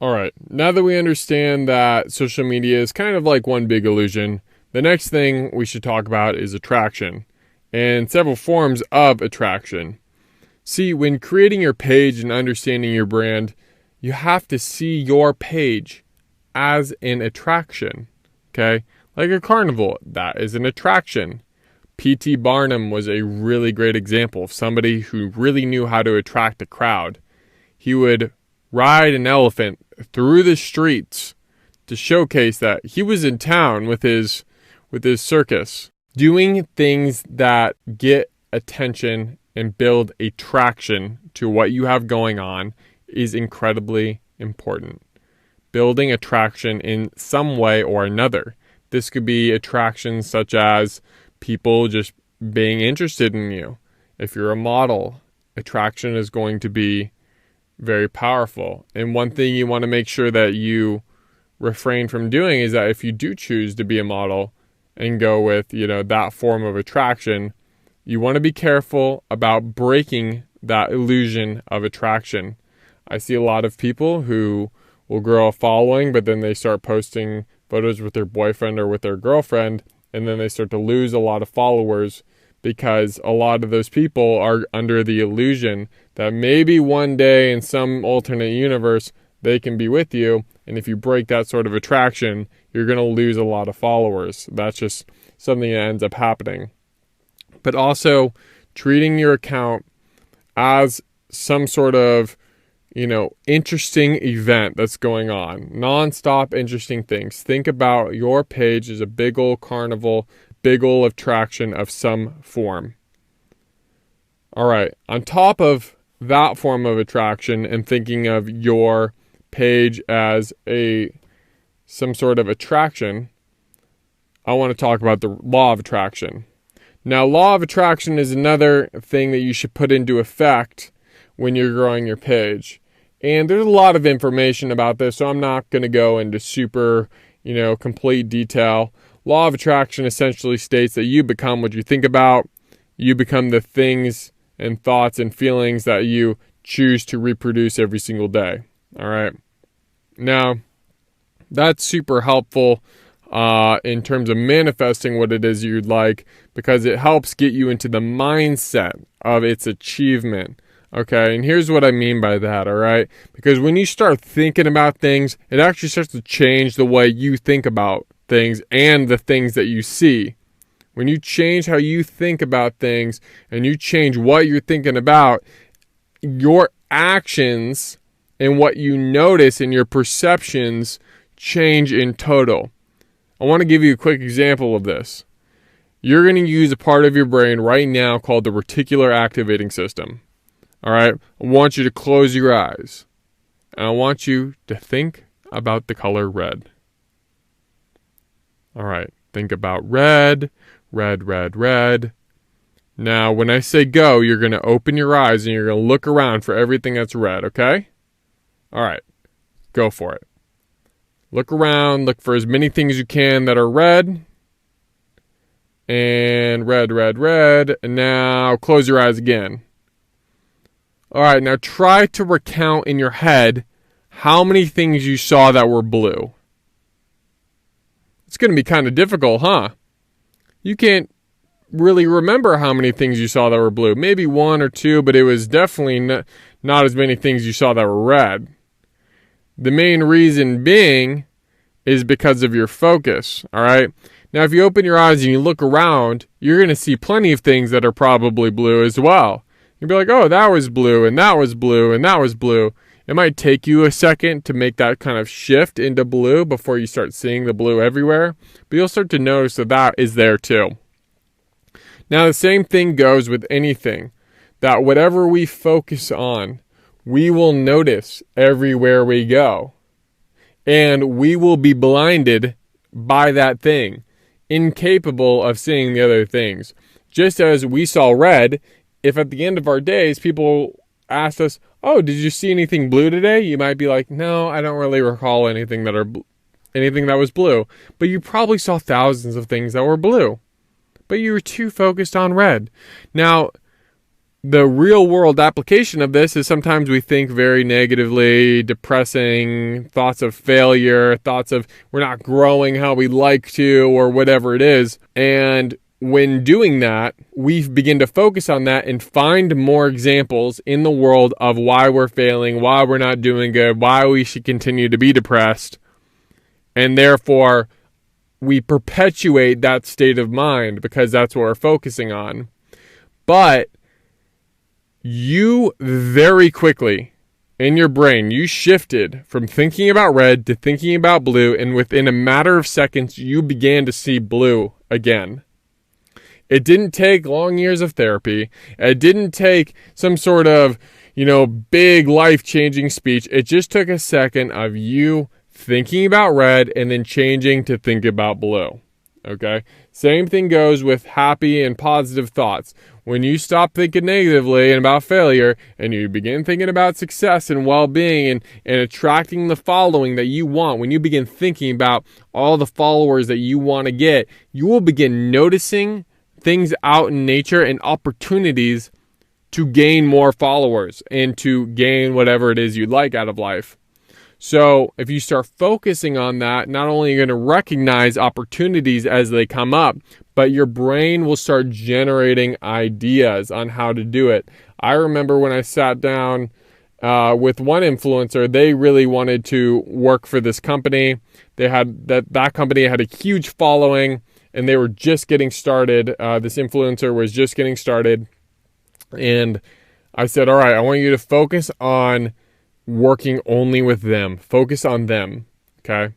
All right, now that we understand that social media is kind of like one big illusion, the next thing we should talk about is attraction and several forms of attraction. See, when creating your page and understanding your brand, you have to see your page as an attraction. Okay? Like a carnival, that is an attraction. P.T. Barnum was a really great example of somebody who really knew how to attract a crowd. He would ride an elephant through the streets to showcase that he was in town with his circus. Doing things that get attention and build attraction to what you have going on is incredibly important. Building attraction in some way or another. This could be attraction such as people just being interested in you. If you're a model, attraction is going to be very powerful. And one thing you want to make sure that you refrain from doing is that if you do choose to be a model and go with, that form of attraction, you want to be careful about breaking that illusion of attraction. I see a lot of people who will grow a following, but then they start posting photos with their boyfriend or with their girlfriend, and then they start to lose a lot of followers because a lot of those people are under the illusion that maybe one day in some alternate universe they can be with you, and if you break that sort of attraction, you're going to lose a lot of followers. That's just something that ends up happening. But also treating your account as some sort of, interesting event that's going on. Non-stop interesting things. Think about your page as a big old carnival, big old attraction of some form. All right. On top of that form of attraction and thinking of your page as some sort of attraction, I want to talk about the law of attraction. Now, law of attraction is another thing that you should put into effect when you're growing your page. And there's a lot of information about this, so I'm not going to go into super, complete detail. Law of attraction essentially states that you become what you think about. You become the things and thoughts and feelings that you choose to reproduce every single day. All right. Now, that's super helpful in terms of manifesting what it is you'd like, because it helps get you into the mindset of its achievement. Okay, and here's what I mean by that, all right? Because when you start thinking about things, it actually starts to change the way you think about things and the things that you see. When you change how you think about things and you change what you're thinking about, your actions and what you notice and your perceptions change in total. I want to give you a quick example of this. You're going to use a part of your brain right now called the reticular activating system. All right, I want you to close your eyes, and I want you to think about the color red. All right, think about red, red, red, red. Now, when I say go, you're going to open your eyes, and you're going to look around for everything that's red, okay? All right, go for it. Look around, look for as many things as you can that are red. And red, red, red. And now close your eyes again. All right, now try to recount in your head how many things you saw that were blue. It's going to be kind of difficult, huh? You can't really remember how many things you saw that were blue. Maybe one or two, but it was definitely not as many things you saw that were red. The main reason being is because of your focus, all right? Now, if you open your eyes and you look around, you're going to see plenty of things that are probably blue as well. You'll be like, oh, that was blue, and that was blue, and that was blue. It might take you a second to make that kind of shift into blue before you start seeing the blue everywhere, but you'll start to notice that is there too. Now, the same thing goes with anything, that whatever we focus on, we will notice everywhere we go. And we will be blinded by that thing, incapable of seeing the other things. Just as we saw red, if at the end of our days people asked us, oh, did you see anything blue today? You might be like, no, I don't really recall anything that was blue. But you probably saw thousands of things that were blue. But you were too focused on red. Now, the real world application of this is sometimes we think very negatively, depressing, thoughts of failure, thoughts of we're not growing how we like to, or whatever it is. And when doing that, we begin to focus on that and find more examples in the world of why we're failing, why we're not doing good, why we should continue to be depressed. And therefore, we perpetuate that state of mind because that's what we're focusing on. But you very quickly, in your brain, you shifted from thinking about red to thinking about blue, and within a matter of seconds, you began to see blue again. It didn't take long years of therapy. It didn't take some sort of, big life-changing speech. It just took a second of you thinking about red and then changing to think about blue. Okay? Same thing goes with happy and positive thoughts. When you stop thinking negatively and about failure and you begin thinking about success and well-being and attracting the following that you want, when you begin thinking about all the followers that you want to get, you will begin noticing things out in nature and opportunities to gain more followers and to gain whatever it is you'd like out of life. So if you start focusing on that, not only are you going to recognize opportunities as they come up, but your brain will start generating ideas on how to do it. I remember when I sat down with one influencer, they really wanted to work for this company. They had that company had a huge following, and they were just getting started. This influencer was just getting started. And I said, all right, I want you to focus on working only with them. Focus on them. Okay.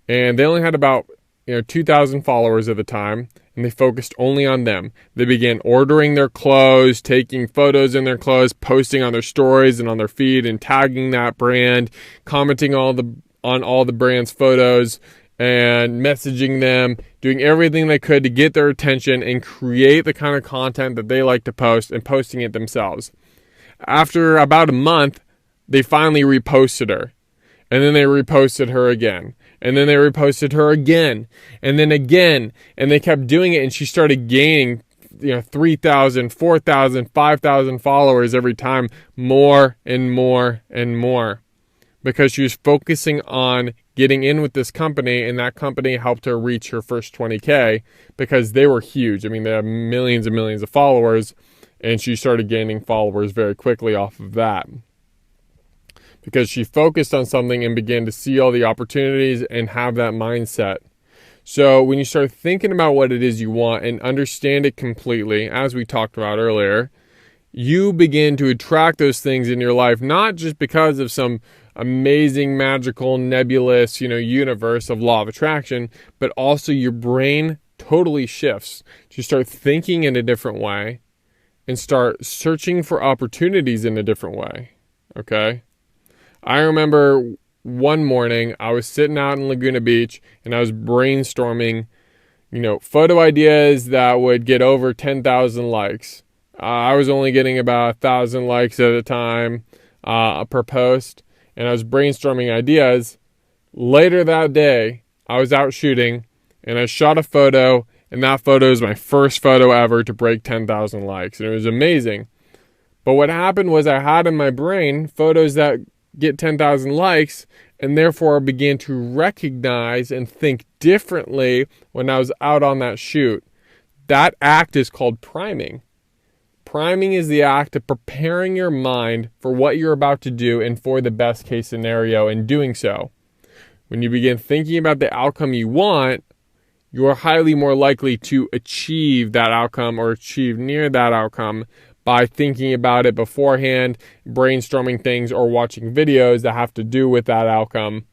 And they only had about 2,000 followers at the time, and they focused only on them. They began ordering their clothes, taking photos in their clothes, posting on their stories and on their feed, and tagging that brand, commenting on all the brand's photos, and messaging them, doing everything they could to get their attention and create the kind of content that they like to post, and posting it themselves. After about a month, they finally reposted her. And then they reposted her again. And then they reposted her again. And then again. And they kept doing it, and she started gaining 3,000, 4,000, 5,000 followers every time, more and more and more. Because she was focusing on getting in with this company, and that company helped her reach her first 20K because they were huge. I mean, they have millions and millions of followers, and she started gaining followers very quickly off of that. Because she focused on something and began to see all the opportunities and have that mindset. So when you start thinking about what it is you want and understand it completely, as we talked about earlier, you begin to attract those things in your life, not just because of some amazing, magical, nebulous, universe of law of attraction, but also your brain totally shifts. You start thinking in a different way and start searching for opportunities in a different way. Okay? I remember one morning I was sitting out in Laguna Beach and I was brainstorming, photo ideas that would get over 10,000 likes. I was only getting about 1,000 likes at a time per post, and I was brainstorming ideas. Later that day, I was out shooting and I shot a photo, and that photo was my first photo ever to break 10,000 likes, and it was amazing. But what happened was I had in my brain photos that get 10,000 likes, and therefore I began to recognize and think differently when I was out on that shoot. That act is called priming. Priming is the act of preparing your mind for what you're about to do and for the best case scenario in doing so. When you begin thinking about the outcome you want, you are highly more likely to achieve that outcome or achieve near that outcome by thinking about it beforehand, brainstorming things, or watching videos that have to do with that outcome.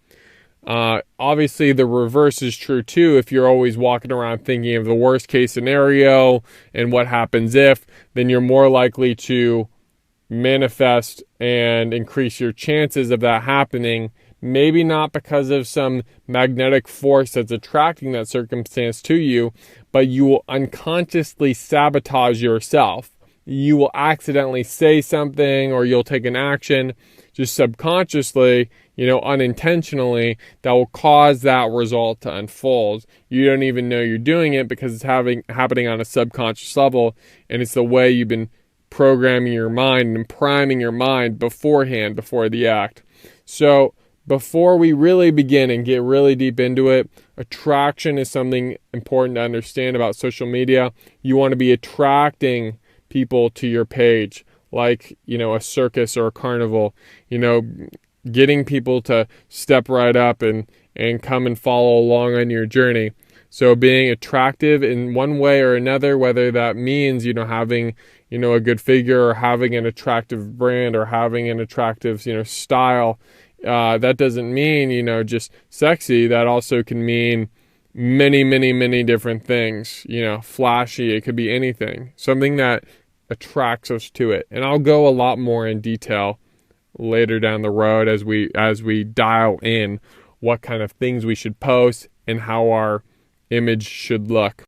Obviously, the reverse is true too. If you're always walking around thinking of the worst case scenario and what happens if, then you're more likely to manifest and increase your chances of that happening. Maybe not because of some magnetic force that's attracting that circumstance to you, but you will unconsciously sabotage yourself. You will accidentally say something, or you'll take an action just subconsciously, unintentionally, that will cause that result to unfold. You don't even know you're doing it because it's happening on a subconscious level, and it's the way you've been programming your mind and priming your mind beforehand, before the act. So before we really begin and get really deep into it, attraction is something important to understand about social media. You want to be attracting people to your page, like, a circus or a carnival, getting people to step right up and come and follow along on your journey. So being attractive in one way or another, whether that means, having, a good figure, or having an attractive brand, or having an attractive, style. That doesn't mean, just sexy. That also can mean many, many, many different things, flashy. It could be anything, something that attracts us to it. And I'll go a lot more in detail later down the road as we dial in what kind of things we should post and how our image should look.